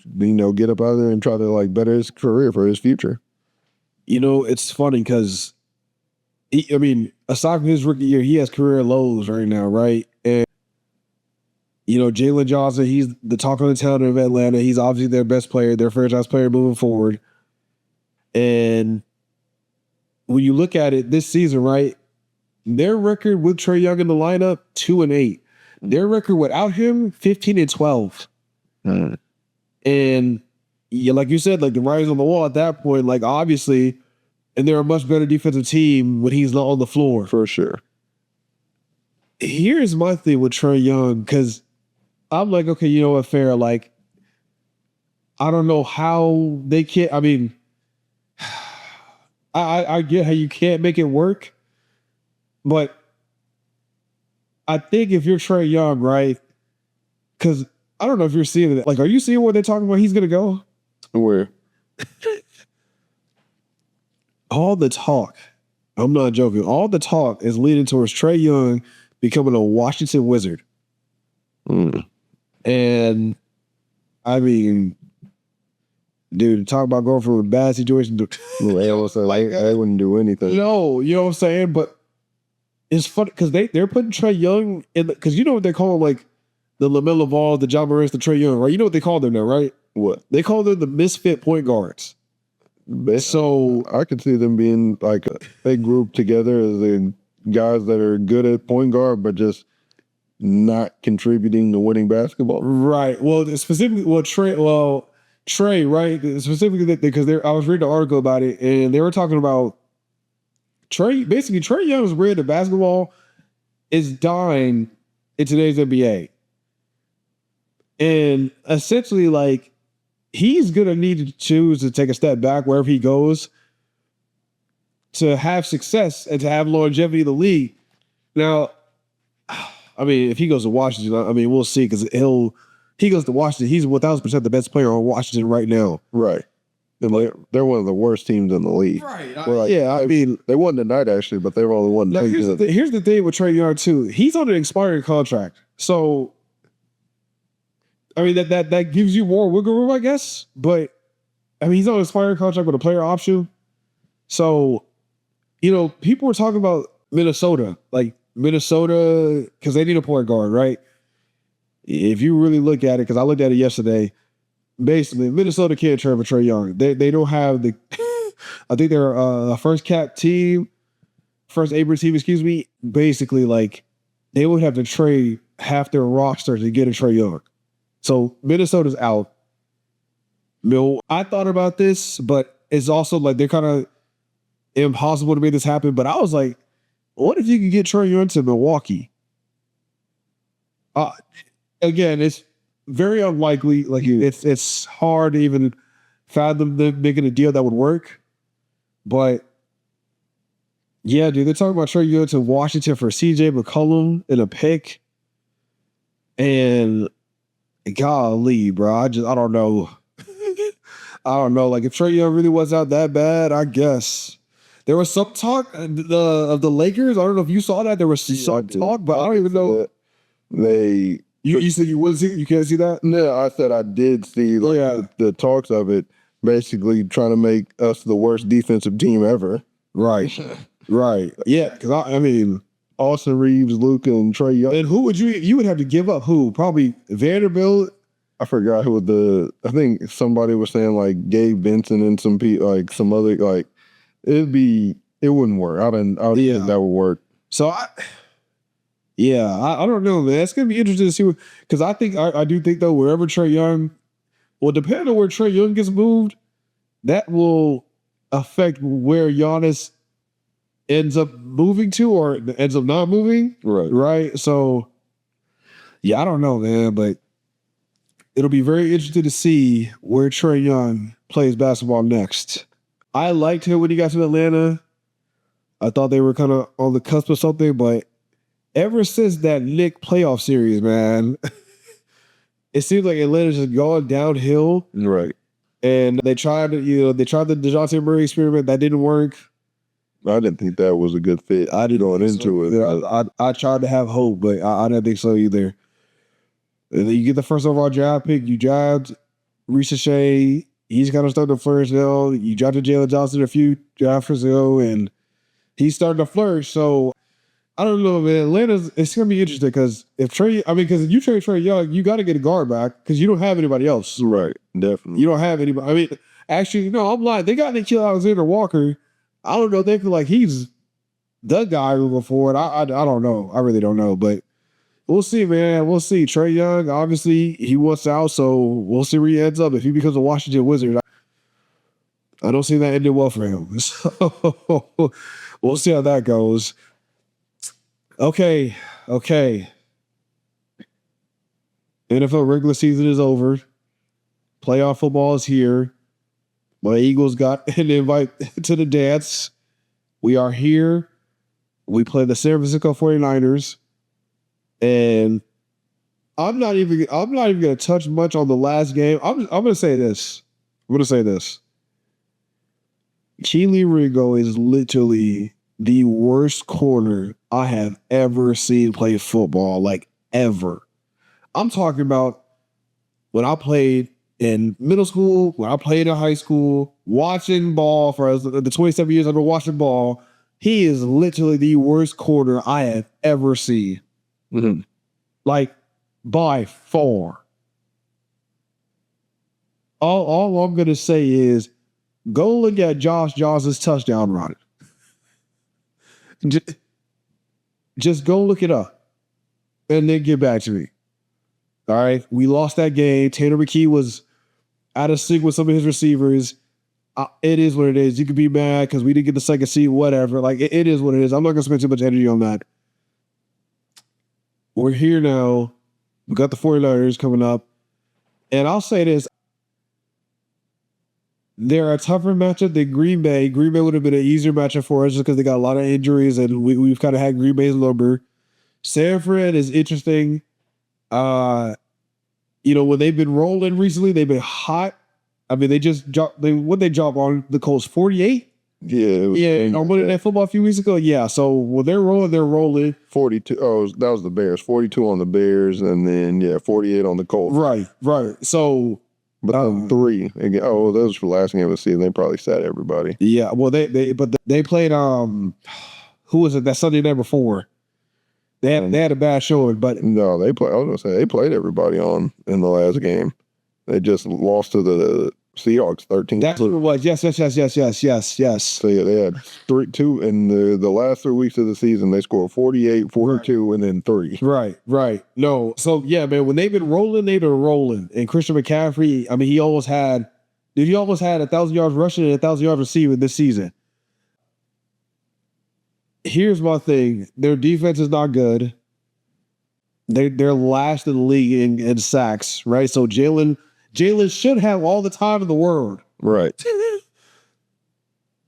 get up out there and try to like better his career for his future. It's funny because, aside from his rookie year, he has career lows right now, right? And Jalen Johnson, he's the talk of the town of Atlanta. He's obviously their best player, their franchise player moving forward. And when you look at it this season, right, their record with Trae Young in the lineup, 2-8. Their record without him, 15-12. And like you said, like the writing's on the wall at that point, like obviously, and they're a much better defensive team when he's not on the floor. For sure. Here's my thing with Trae Young, because I'm like, okay, you know what, fair. Like, I don't know how they can't. I get how you can't make it work, but I think if you're Trae Young, right? Because I don't know if you're seeing it. Like, are you seeing where they're talking about he's gonna go? Where? All the talk, I'm not joking, all the talk is leading towards Trae Young becoming a Washington Wizard. And dude, talk about going from a bad situation to I wouldn't do anything. No, you know what I'm saying? But it's funny because they're putting Trae Young in because you know what they call like the LaMelo Ball, the Ja Morant, the Trae Young, right? You know what they call them now, right? What? They call them the misfit point guards. So I could see them being like a group together as the guys that are good at point guard, but just not contributing to winning basketball. Right. Well, specifically, Trae, right? Specifically because I was reading an article about it, and they were talking about Trae. Basically, Trae Young's brand of basketball is dying in today's NBA, and essentially, like, he's gonna need to choose to take a step back wherever he goes to have success and to have longevity in the league. Now, if he goes to Washington, we'll see because he goes to Washington. He's 1,000% the best player on Washington right now. Right. And they're one of the worst teams in the league. Right. They won tonight actually, but they were only one. Here's the thing with Trae Young too. He's on an expiring contract, so that gives you more wiggle room, I guess. But he's on an expiring contract with a player option, so people were talking about Minnesota, because they need a point guard, right? If you really look at it, because I looked at it yesterday, basically Minnesota can't trade for Trae Young. They don't have the. I think they're a first aber team, excuse me. Basically, like they would have to trade half their roster to get a Trae Young. So Minnesota's out. I thought about this, but it's also like they're kind of impossible to make this happen. But I was like, what if you could get Trae Young to Milwaukee? Again, it's very unlikely. Like it's hard to even fathom them making a deal that would work. But yeah, dude, they're talking about Trae Young to Washington for CJ McCollum in a pick. And golly, bro, I don't know. I don't know. Like if Trae Young really was out that bad, I guess. There was some talk of the Lakers. I don't know if you saw that. There was some talk, but I don't even know. You said you wouldn't see it? You can't see that? No, I said I did see the talks of it, basically trying to make us the worst defensive team ever. Right. Right. Yeah, because Austin Reeves, Luka, and Trae Young. And who would you would have to give up who? Probably Vanderbilt. I forgot who I think somebody was saying like Gabe Benson and some people, like some other, like it wouldn't work. I don't think that would work. So I don't know, man. It's gonna be interesting to see because I do think though wherever Trae Young, well, depending on where Trae Young gets moved, that will affect where Giannis ends up moving to or ends up not moving. Right. So, yeah, I don't know, man, but it'll be very interesting to see where Trae Young plays basketball next. I liked him when he got to Atlanta. I thought they were kind of on the cusp of something, but ever since that Knick playoff series, man, it seems like Atlanta's just gone downhill. Right. And they tried the DeJounte Murray experiment. That didn't work. I didn't think that was a good fit. I didn't going into it. I tried to have hope, but I didn't think so either. And then you get the first overall draft pick. You draft Reese Shea. He's kind of starting to flourish now. You drafted Jalen Johnson a few drafts ago, and he's starting to flourish. So I don't know, man. Atlanta's, it's going to be interesting because because if you trade Trae Young, you got to get a guard back because you don't have anybody else. Right, definitely. You don't have anybody. I mean, actually, no, I'm lying. They got Nikhil Alexander-Walker. I don't know. They feel like he's the guy moving forward. I don't know. I really don't know, but we'll see, man. We'll see. Trae Young, obviously, he wants out, so we'll see where he ends up. If he becomes a Washington Wizard, I don't see that ending well for him. So we'll see how that goes. Okay. NFL regular season is over. Playoff football is here. My Eagles got an invite to the dance. We are here. We play the San Francisco 49ers. And I'm not even going to touch much on the last game. I'm going to say this. Keely Ringo is literally the worst corner I have ever seen play football, like ever. I'm talking about when I played in middle school, when I played in high school, watching ball for the 27 years I've been watching ball, he is literally the worst corner I have ever seen. Mm-hmm. Like, by far. All I'm going to say is, go look at Josh Johnson's touchdown run. Just go look it up and then get back to me. All right. We lost that game. Tanner McKee was out of sync with some of his receivers. It is what it is. You could be mad because we didn't get the second seed, whatever. Like, it is what it is. I'm not going to spend too much energy on that. We're here now. We got the 49ers coming up. And I'll say this. They're a tougher matchup than Green Bay. Green Bay would have been an easier matchup for us just because they got a lot of injuries and we've kind of had Green Bay's number. Sanford is interesting. When they've been rolling recently, they've been hot. I mean, they just dropped. What they drop on the Colts? 48. Yeah. On Monday Night Football a few weeks ago. Yeah. So when they're rolling. 42. Oh, that was the Bears. 42 on the Bears, and then 48 on the Colts. Right. So. But 3 again. Oh, those were the last game of the season. They probably sat everybody. Yeah. Well, they played. Who was it? That Sunday night before. They had a bad showing, but no, they played. I was gonna say they played everybody in the last game. They just lost to the Seahawks 13. That's what it was. Yes. So they had 2 in the last 3 weeks of the season. They scored 48, 42, and then 3. Right. No. So yeah, man. When they've been rolling, And Christian McCaffrey, I mean, he almost had 1,000 yards rushing and 1,000 yards receiving this season. Here's my thing. Their defense is not good. They're last in the league in sacks, right? So Jalen should have all the time in the world. Right.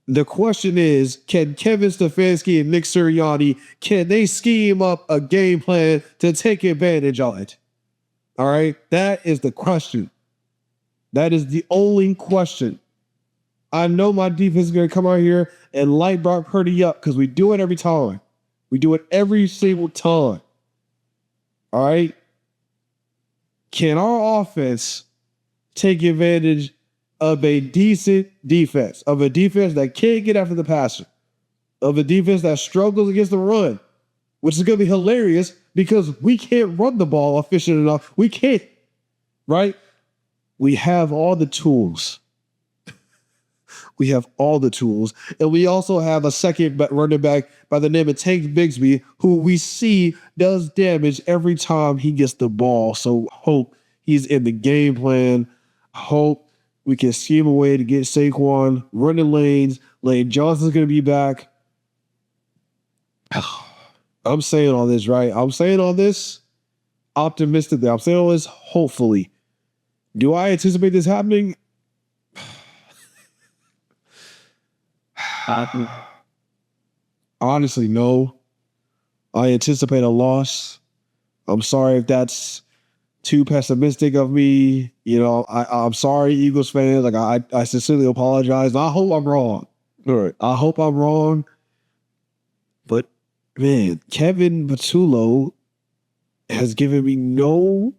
The question is, can Kevin Stefanski and Nick Sirianni, can they scheme up a game plan to take advantage of it? All right? That is the question. That is the only question. I know my defense is going to come out here and light Brock Purdy up because we do it every time. We do it every single time. All right? Can our offense take advantage of a decent defense, of a defense that can't get after the passer, of a defense that struggles against the run, which is going to be hilarious because we can't run the ball efficient enough. We can't, right? We have all the tools. We have all the tools. And we also have a second running back by the name of Tank Bigsby, who we see does damage every time he gets the ball. So hope he's in the game plan. Hope we can scheme a way to get Saquon running lanes. Lane Johnson's going to be back. I'm saying all this, right? I'm saying all this optimistically. I'm saying all this hopefully. Do I anticipate this happening? Honestly, no. I anticipate a loss. I'm sorry if that's too pessimistic of me. You know, I'm sorry, Eagles fans. Like I sincerely apologize. I hope I'm wrong. All right. I hope I'm wrong. But man, Kevin Patullo has given me no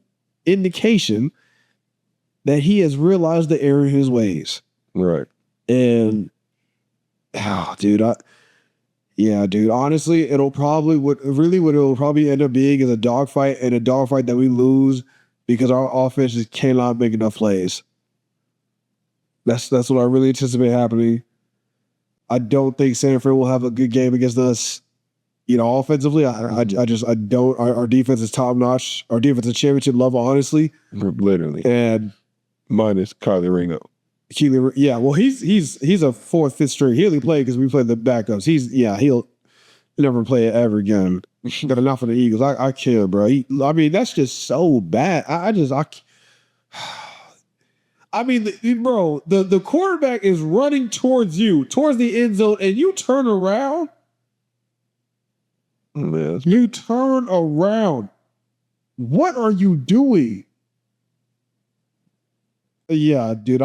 indication that he has realized the error in his ways. Right. And dude, honestly, it'll probably end up being is a dogfight, and a dogfight that we lose because our offense just cannot make enough plays. That's what I really anticipate happening. I don't think Sanford will have a good game against us. You know, offensively, I don't. Our defense is top notch. Our defense is championship level, honestly. Literally. And minus Kylie Ringo. Yeah, well, he's a fourth, fifth string. He'll only play because we play the backups. He'll never play it ever again. Got enough for the Eagles. I can't, bro. I mean, that's just so bad. I mean, bro, the quarterback is running towards you, towards the end zone, and you turn around. Man, you turn around. What are you doing? Yeah, dude.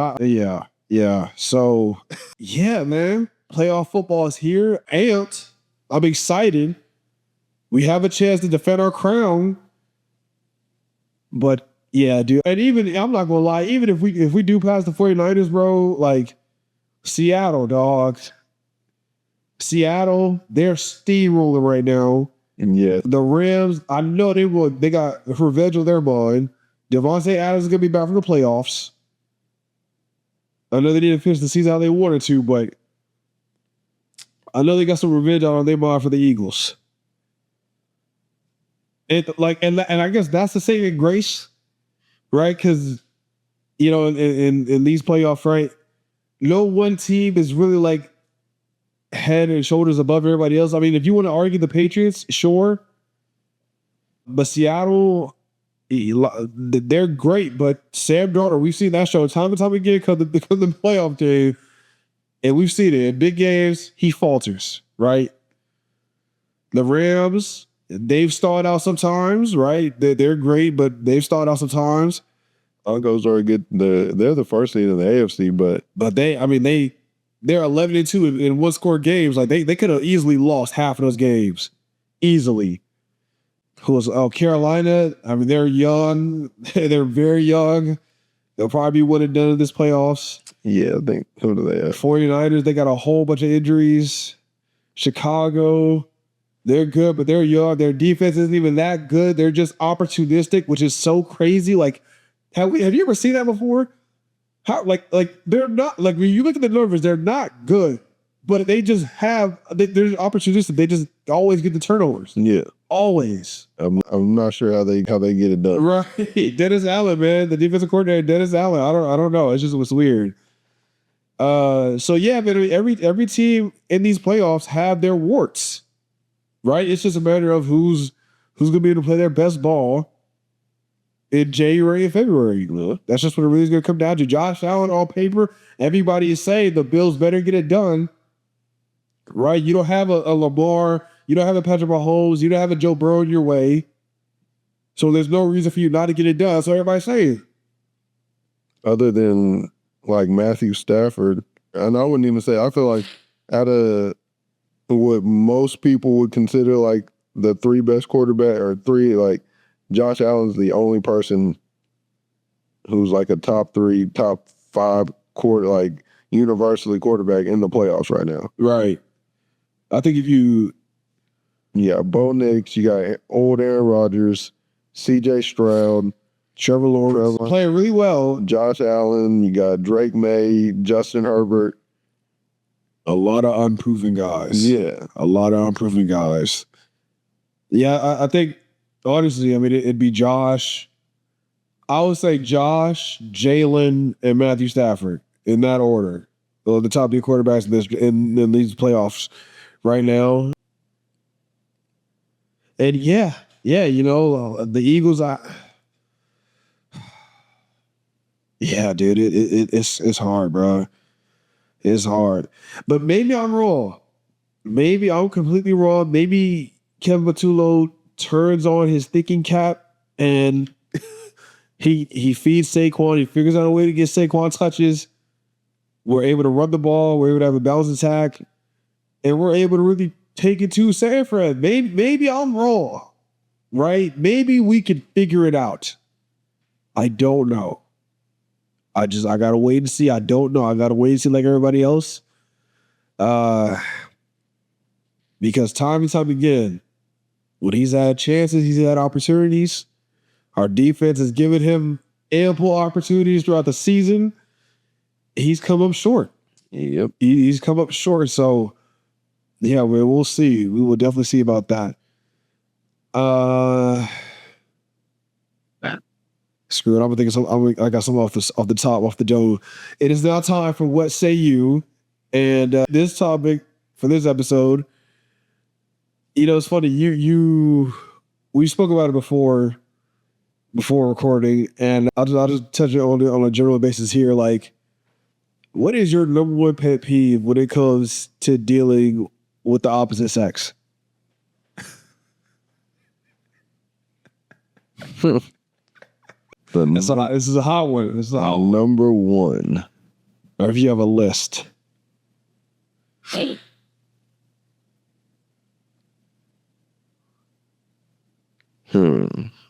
Yeah. So, yeah, man. Playoff football is here. Amped. I'm excited. We have a chance to defend our crown. But yeah, dude. And even, I'm not gonna lie, even if we do pass the 49ers, bro, like Seattle, dogs. Seattle, they're steamrolling right now. And yeah, the Rams, I know they got revenge on their mind. Devontae Adams is gonna be back from the playoffs. I know they didn't finish the season how they wanted to, but I know they got some revenge on their mind for the Eagles. And I guess that's the saving grace, right? Because you know, in these playoffs, right? No one team is really like head and shoulders above everybody else. I mean, if you want to argue the Patriots, sure, but Seattle, they're great. But Sam Darnold, we've seen that show time and time again come the playoff game, and we've seen it in big games. He falters, right? The Rams, they've stalled out sometimes, right? They're great, but they've stalled out sometimes. Broncos are good. They're the first seed in the AFC, but they're 11-2 in one score games. Like they could have easily lost half of those games, easily. Carolina? I mean, they're young. They're very young. They'll probably be one and done in this playoffs. Yeah, I think who do they have? 49ers, they got a whole bunch of injuries. Chicago, they're good, but they're young. Their defense isn't even that good. They're just opportunistic, which is so crazy. Like, have you ever seen that before? How like they're not like when you look at the numbers, they're not good, but they just they're opportunistic. They just always get the turnovers. Yeah, always. I'm not sure how they get it done. Right, Dennis Allen, man, the defensive coordinator, Dennis Allen. I don't know. It's just was weird. So yeah, man. Every team in these playoffs have their warts, right? It's just a matter of who's gonna be able to play their best ball in January and February. That's just what it really is going to come down to. Josh Allen on paper, everybody is saying the Bills better get it done. Right? You don't have a Lamar. You don't have a Patrick Mahomes. You don't have a Joe Burrow in your way. So there's no reason for you not to get it done. So everybody's saying. Other than like Matthew Stafford, and I wouldn't even say, I feel like out of what most people would consider like the three best quarterback or three, like Josh Allen's the only person who's like a top 5 like universally quarterback in the playoffs right now. Right. I think if you... Yeah, Bo Nix, you got old Aaron Rodgers, C.J. Stroud, Trevor Lawrence playing really well. Josh Allen, you got Drake May, Justin Herbert. A lot of unproven guys. Yeah. A lot of unproven guys. Yeah, I think... Honestly, I mean, it'd be Josh. I would say Josh, Jalen, and Matthew Stafford in that order. The top 3 quarterbacks in these playoffs right now. And yeah, the Eagles. Yeah, dude, it's hard, bro. It's hard, but maybe I'm wrong. Maybe I'm completely wrong. Maybe Kevin Patullo turns on his thinking cap and he feeds Saquon. He figures out a way to get Saquon touches. We're able to run the ball. We're able to have a balanced attack, and we're able to really take it to San Fran. Maybe I'm wrong, right? Maybe we can figure it out. I don't know. I gotta wait and see. I don't know. I gotta wait and see like everybody else. Because time and time again, when he's had chances, he's had opportunities. Our defense has given him ample opportunities throughout the season. He's come up short. Yep. He's come up short. So, yeah, we'll see. We will definitely see about that. Screw it. I'm gonna think of some. I got some off the top, off the dome. It is now time for What Say You, and this topic for this episode. It's funny. We spoke about it before recording, and I'll just touch it on a general basis here. Like, what is your number one pet peeve when it comes to dealing with the opposite sex? This is a hot one. This is a hot one. Number one. Or if you have a list.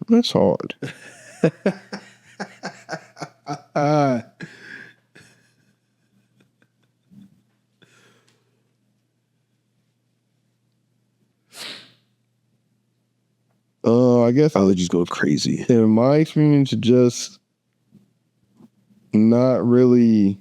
That's hard. I guess Allergies go crazy. in my experience, just not really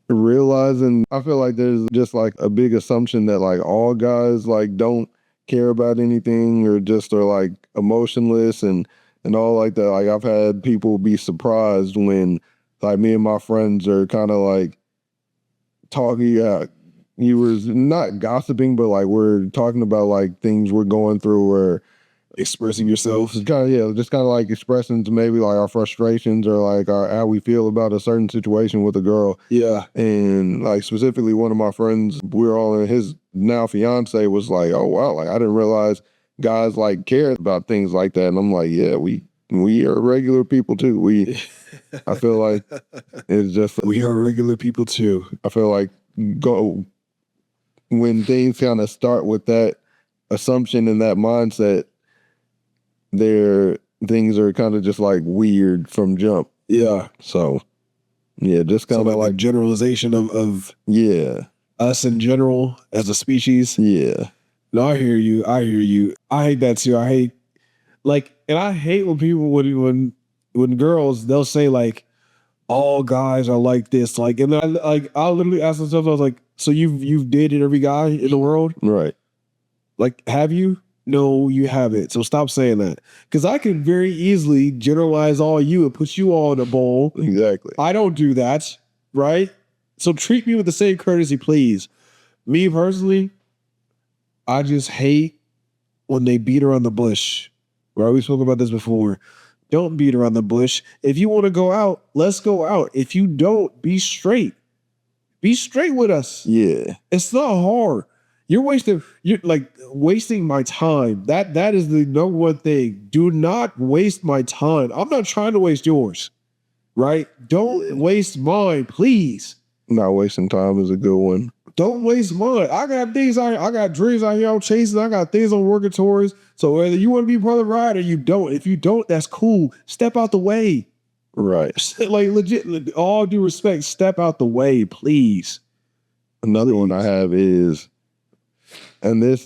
realizing. I feel like there's just like a big assumption that like all guys like don't care about anything or just are like emotionless and all like that. Like I've had people be surprised when like me and my friends are kind of like talking. You was not gossiping, but like we're talking about like things we're going through or Expressing yourself. just kind of like expressing to maybe like our frustrations or like how we feel about a certain situation with a girl. Yeah. And like specifically one of my friends, we're all in his now fiance was like, oh wow, like I didn't realize guys like care about things like that. And I'm like, yeah, we are regular people too. I feel like it's just We are regular people too. I feel like when things kind of start with that assumption and that mindset, things are kind of just like weird from jump. Yeah. So yeah, just kind of like generalization of yeah, us in general as a species. yeah. No, I hear you. I hate that too. And I hate when people when girls they'll say like all guys are like this. Like, and then I'll literally ask myself, I was like, so you've dated every guy in the world? Right. Like, have you? No, you haven't. So stop saying that. Because I can very easily generalize all you and put you all in a bowl. Exactly. I don't do that, right? So treat me with the same courtesy, please. Me personally, I just hate when they beat around the bush. Right? We spoke about this before. Don't beat around the bush. If you want to go out, let's go out. If you don't, be straight. Be straight with us. Yeah. It's not hard. You're wasting my time. That is the number one thing. Do not waste my time. I'm not trying to waste yours. Right? Don't waste mine, please. Not wasting time is a good one. Don't waste mine. I got things I got dreams out here I'm chasing. I got things I'm working towards. So whether you want to be part of the ride or you don't, if you don't, that's cool. Step out the way. Right. Like legit, all due respect, step out the way, please. Another one I have is, and this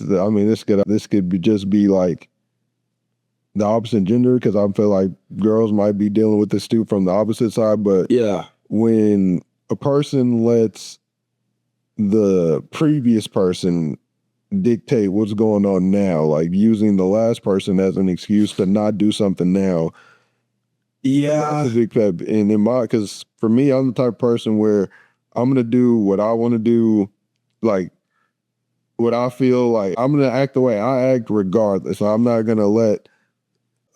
could just be like the opposite gender because I feel like girls might be dealing with this too from the opposite side. But yeah, when a person lets the previous person dictate what's going on now, like using the last person as an excuse to not do something now. Yeah. That's a big pet. And because for me, I'm the type of person where I'm going to do what I want to do. Like, what I feel like I'm gonna act the way I act regardless. I'm not gonna let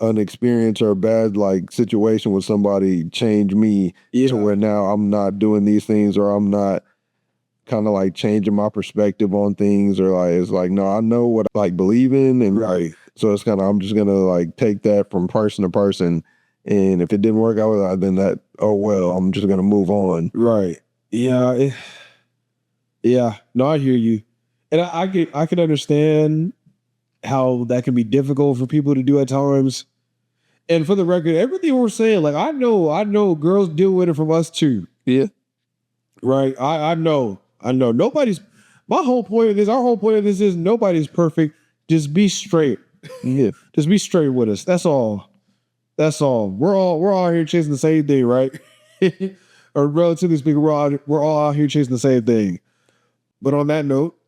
an experience or a bad like situation with somebody change me to where now I'm not doing these things or I'm not kind of like changing my perspective on things or like it's like no, I know what I like believe in and so it's kind of I'm just gonna like take that from person to person, and if it didn't work out, then that oh well, I'm just gonna move on. Right. Yeah. Yeah. No, I hear you, and I can understand how that can be difficult for people to do at times. And for the record, everything we're saying, like I know girls deal with it from us too. Yeah. Right. I know. Nobody's my whole point of this, our whole point of this is nobody's perfect. Just be straight. Yeah. Just be straight with us. That's all. That's all. We're all here chasing the same thing, right? Or relatively speaking, we're all out here chasing the same thing. But on that note,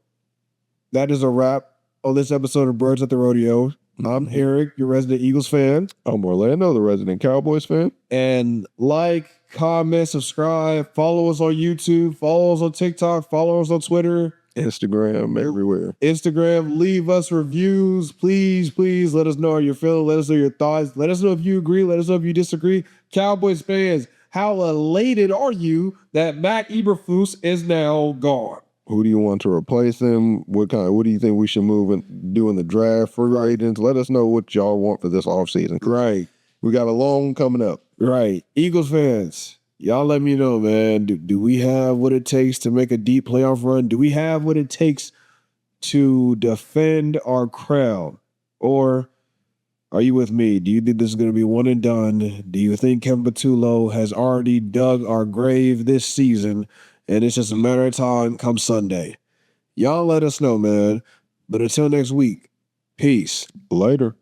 that is a wrap on this episode of Birds at the Rodeo. I'm Eric, your resident Eagles fan. I'm Orlando, the resident Cowboys fan. And like, comment, subscribe, follow us on YouTube, follow us on TikTok, follow us on Twitter, Instagram, everywhere. Instagram, leave us reviews. Please, please let us know how you're feeling. Let us know your thoughts. Let us know if you agree. Let us know if you disagree. Cowboys fans, how elated are you that Matt Eberflus is now gone? Who do you want to replace him? What do you think we should move and do in the draft for agents? Let us know what y'all want for this offseason. Right. We got a long coming up. Right. Eagles fans, y'all let me know, man. Do we have what it takes to make a deep playoff run? Do we have what it takes to defend our crown? Or are you with me? Do you think this is going to be one and done? Do you think Kevin Patullo has already dug our grave this season and it's just a matter of time come Sunday? Y'all let us know, man. But until next week, peace. Later.